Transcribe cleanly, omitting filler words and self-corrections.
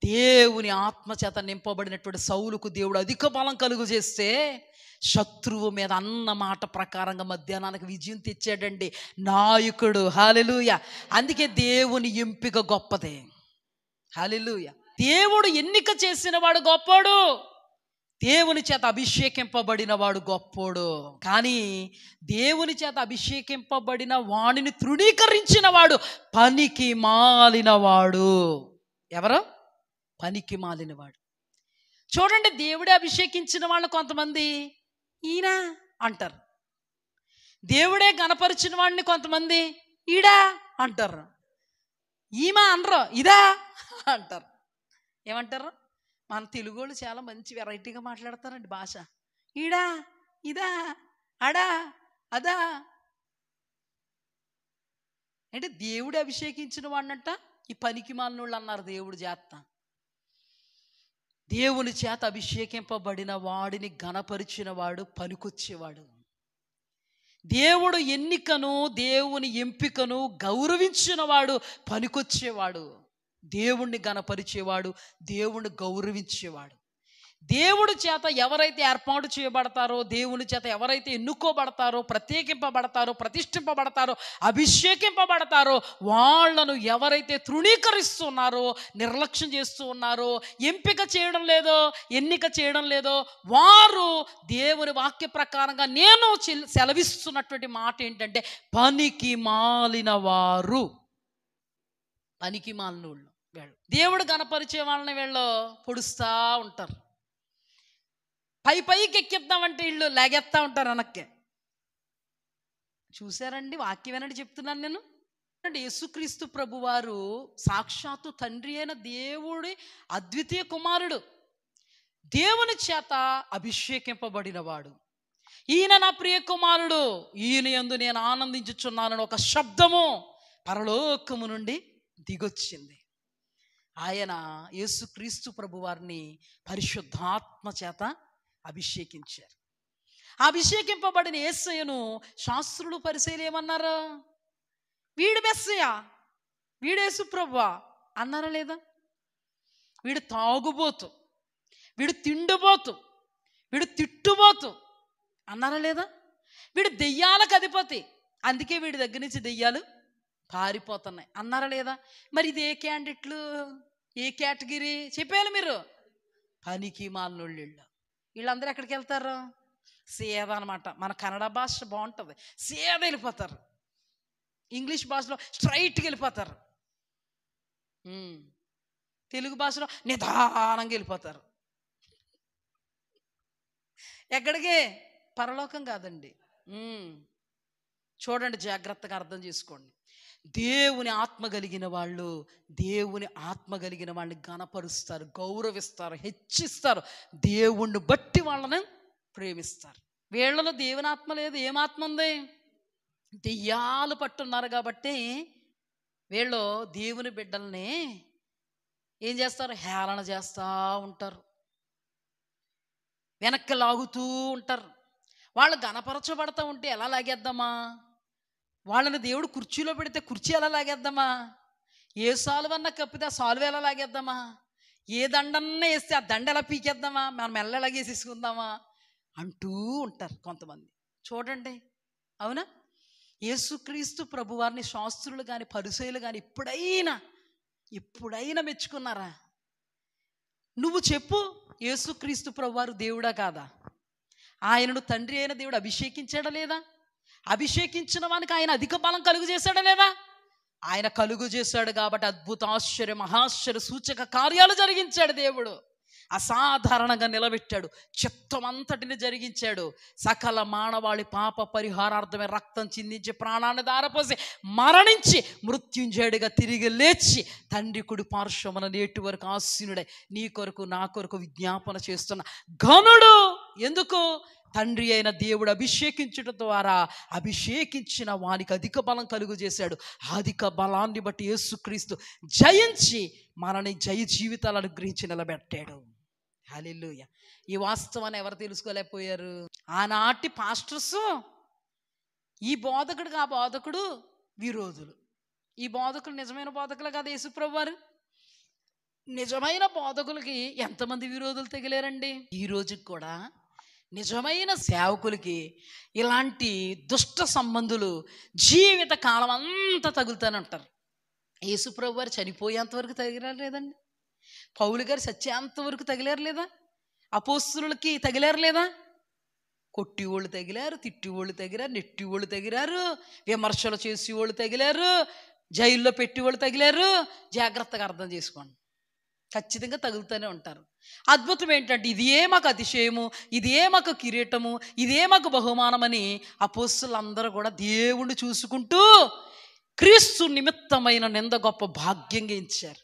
దేవుని ఆత్మచేత నింపబడినటువంటి సౌలుకు దేవుడు అధిక బలం కలుగు చేస్తే శత్రువు మీద అన్న మాట ప్రకారంగా మధ్యాహ్నానికి విజయం తెచ్చాడండి నాయకుడు. హల్లెలూయా. అందుకే దేవుని ఎంపిక గొప్పదే. హల్లెలూయా. దేవుడు ఎన్నిక చేసిన వాడు గొప్పోడు, దేవుని చేత అభిషేకింపబడిన వాడు గొప్పోడు. కానీ దేవుని చేత అభిషేకింపబడిన వాడిని తృణీకరించిన వాడు పనికి మాలినవాడు. ఎవరు? పనికి మాలినవాడు. చూడండి, దేవుడే అభిషేకించిన వాళ్ళు కొంతమంది ఈయన అంటారు, దేవుడే గణపరిచిన వాడిని కొంతమంది ఈడా అంటారు, ఈమె అనరు, ఇదా అంటారు. ఏమంటారు? మన తెలుగు వాళ్ళు చాలా మంచి వెరైటీగా మాట్లాడతారండి భాష. ఈడా, ఇదా, అడా, అదా. అంటే దేవుడు అభిషేకించిన వాడినట్ట ఈ పనికి మాలినోళ్ళు అన్నారు దేవుడు చేత. దేవుని చేత అభిషేకింపబడిన వాడిని ఘనపరిచిన వాడు పనికొచ్చేవాడు. దేవుడు ఎన్నికను, దేవుని ఎంపికను గౌరవించిన వాడు పనికొచ్చేవాడు. దేవుణ్ణి ఘనపరిచేవాడు, దేవుణ్ణి గౌరవించేవాడు. దేవుడి చేత ఎవరైతే ఏర్పాటు చేయబడతారో, దేవుని చేత ఎవరైతే ఎన్నుకోబడతారో, ప్రత్యేకింపబడతారో, ప్రతిష్ఠింపబడతారో, అభిషేకింపబడతారో, వాళ్ళను ఎవరైతే తృణీకరిస్తున్నారో, నిర్లక్ష్యం చేస్తూ ఉన్నారో, ఎంపిక చేయడం లేదో, ఎన్నిక చేయడం లేదో, వారు దేవుని వాక్య ప్రకారంగా నేను సెలవిస్తున్నటువంటి మాట ఏంటంటే పనికి మాలిన వారు. పనికి మాలిన వాళ్ళు వీళ్ళు. దేవుడు గణపరిచే వాళ్ళని వీళ్ళు పొడుస్తూ ఉంటారు. పైకి ఎక్కిద్దామంటే వీళ్ళు లాగేస్తూ ఉంటారు వెనక్కి. చూసారండి? వాక్యం వినండి, చెప్తున్నాను నేను. యేసుక్రీస్తు ప్రభువారు సాక్షాత్తు తండ్రి అయిన దేవుడి అద్వితీయ కుమారుడు, దేవుని చేత అభిషేకింపబడినవాడు. ఈయన నా ప్రియ కుమారుడు, ఈయన యందు నేను ఆనందించుచున్నానని ఒక శబ్దము పరలోకము నుండి దిగొచ్చింది. ఆయన యేసుక్రీస్తు ప్రభువారిని పరిశుద్ధాత్మ చేత అభిషేకించారు. అభిషేకింపబడిన యేసయ్యను శాస్త్రులు పరిసయ్యులు ఏమన్నారు? వీడు మెస్సయ్య, వీడు యేసు ప్రభువా అన్నారా లేదా? వీడు తాగుబోతు, వీడు తిండిపోతు, వీడు తిట్టుబోతు అన్నారా లేదా? వీడు దెయ్యాలకు అధిపతి, అందుకే వీడి దగ్గర నుంచి దెయ్యాలు పారిపోతున్నాయి అన్నారా లేదా? మరి ఇది ఏ క్యాండిడేట్లు, ఏ కేటగిరీ చెప్పాలి మీరు? పనికి మాలినోళ్ళు. వీళ్ళందరూ ఎక్కడికి వెళ్తారు? సేద అనమాట. మన కన్నడ భాష బాగుంటుంది, సేద వెళ్ళిపోతారు. ఇంగ్లీష్ భాషలో స్ట్రైట్గా వెళ్ళిపోతారు. తెలుగు భాషలో నిదానంగా వెళ్ళిపోతారు. ఎక్కడికి? పరలోకం కాదండి. చూడండి, జాగ్రత్తగా అర్థం చేసుకోండి. దేవుని ఆత్మ కలిగిన వాళ్ళు దేవుని ఆత్మ కలిగిన వాళ్ళని ఘనపరుస్తారు, గౌరవిస్తారు, హెచ్చిస్తారు, దేవుణ్ణి బట్టి వాళ్ళని ప్రేమిస్తారు. వీళ్ళలో దేవుని ఆత్మ లేదు. ఏమాత్మ ఉంది? దెయ్యాలు పట్టున్నారు. కాబట్టి వీళ్ళు దేవుని బిడ్డల్ని ఏం చేస్తారు? హేళన చేస్తూ ఉంటారు, వెనక్కి లాగుతూ ఉంటారు. వాళ్ళు ఘనపరచబడతా ఉంటే ఎలా లాగేద్దామా? వాళ్ళని దేవుడు కుర్చీలో పెడితే కుర్చీ ఎలా లాగేద్దామా? ఏ సాల్వన్నా కప్పితే ఆ సాల్వ ఎలా లాగేద్దామా? ఏ దండన్నా వేస్తే ఆ దండ ఎలా పీకేద్దామా? మనం మెల్ల ఎలాగేసేసుకుందామా అంటూ ఉంటారు కొంతమంది. చూడండి, అవునా? యేసుక్రీస్తు ప్రభువారిని శాస్త్రులు కానీ పరిసయ్యులు కానీ ఎప్పుడైనా మెచ్చుకున్నారా? నువ్వు చెప్పు, యేసుక్రీస్తు ప్రభువారు దేవుడా కాదా? ఆయనను తండ్రి అయిన దేవుడు అభిషేకించాడా లేదా? అభిషేకించిన వానికి ఆయన అధిక బలం కలుగు చేశాడా లేదా? ఆయన కలుగు చేశాడు కాబట్టి అద్భుత, ఆశ్చర్య, మహాశ్చర్య సూచక కార్యాలు జరిగించాడు దేవుడు. అసాధారణంగా నిలబెట్టాడు, చిత్తం అంతటిని జరిగించాడు. సకల మానవాళి పాప పరిహారార్థమే రక్తం చిందించి ప్రాణాన్ని దారపోసి మరణించి మృత్యుంజయుడిగా తిరిగి లేచి తండ్రి కుడి పార్శ్వమున నేటి వరకు ఆసీనుడై నీ కొరకు నా కొరకు విజ్ఞాపన చేస్తున్న ఘనుడు. ఎందుకు? తండ్రి అయిన దేవుడు అభిషేకించడం ద్వారా అభిషేకించిన వానికి అధిక బలం కలుగు చేశాడు. అధిక బలాన్ని బట్టి యేసుక్రీస్తు జయించి మనని జయ జీవితాలు అనుగ్రహించి నిలబెట్టాడు. హల్లెలూయా. ఈ వాస్తవాన్ని ఎవరు తెలుసుకోలేకపోయారు? ఆనాటి పాస్టర్స్ ఈ బోధకుడికి ఆ బోధకుడు విరోధులు. ఈ బోధకులు నిజమైన బోధకులు కాదు. యేసుప్రభు వారు నిజమైన బోధకులకి ఎంతమంది విరోధులు తగిలారండి? ఈ రోజుకి కూడా నిజమైన సేవకులకి ఇలాంటి దుష్ట సంబంధులు జీవిత కాలం అంతా తగులుతూనే ఉంటారు. యేసుప్రభు వారు చనిపోయేంత వరకు తగిలారు లేదండి? పౌలు గారు చచ్చేంత వరకు తగిలారు లేదా? అపోస్తులకి తగిలారు లేదా? కొట్టివాళ్ళు తగిలారు, తిట్టివాళ్ళు తగిలారు, నెట్టివాళ్ళు తగిలారు, విమర్శలు చేసేవాళ్ళు తగిలారు, జైల్లో పెట్టేవాళ్ళు తగిలారు. జాగ్రత్తగా అర్థం చేసుకోండి, ఖచ్చితంగా తగులుతూనే ఉంటారు. అద్భుతం ఏంటంటే ఇదే మాకు అతిశయము, ఇదే మాకు కిరీటము, ఇదే మాకు బహుమానమని అపోస్తులందరూ కూడా దేవుణ్ణి చూసుకుంటూ క్రీస్తు నిమిత్తమైన నింద గొప్ప భాగ్యంగా ఇచ్చారు.